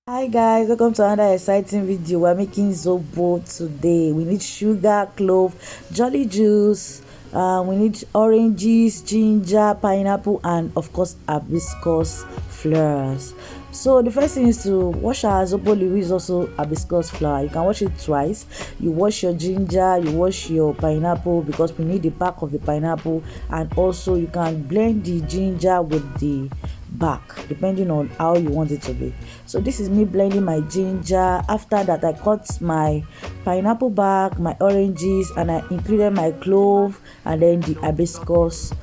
Hi guys, welcome to another exciting video. We're making Zobo today. We need sugar, clove, jolly juice, we need oranges, ginger, pineapple, and of course hibiscus flowers. So the first thing is to wash our Zobo leaf, which is also hibiscus flower. You can wash it twice. You wash your ginger, you wash your pineapple because we need the back of the pineapple, and also you can blend the ginger with the back depending on how you want it to be. So this is me blending my ginger. After that, I cut my pineapple back, my oranges, and I included my clove and then the hibiscus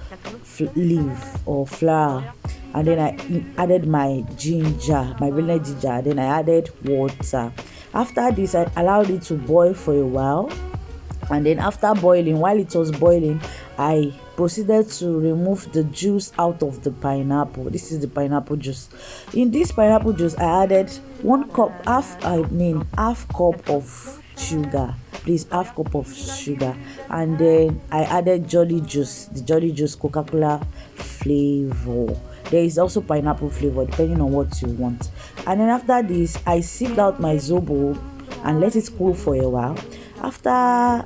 leaf or flower, and then I added my ginger, my blended ginger. Then I added water. After this, I allowed it to boil for a while, and then after boiling, while it was boiling, I proceeded to remove the juice out of the pineapple. This is the pineapple juice. In this pineapple juice, I added half cup of sugar, please, half cup of sugar, and then I added jolly juice, the jolly juice Coca-Cola flavor. There is also pineapple flavor depending on what you want. And then after this, I sieved out my Zobo and let it cool for a while. After a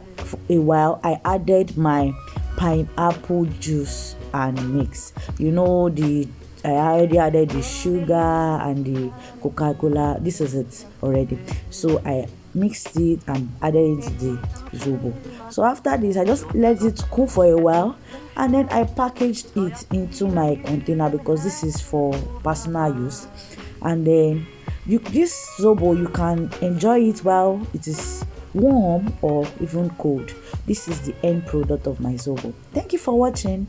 while, I added my pineapple juice and mix. I already added the sugar and the Coca-Cola. This is it already. So I mixed it and added it to the Zobo. So after this, I just let it cool for a while, and then I packaged it into my container because this is for personal use. And then this Zobo, you can enjoy it while it is warm or even cold. This is the end product of my Zobo. Thank you for watching.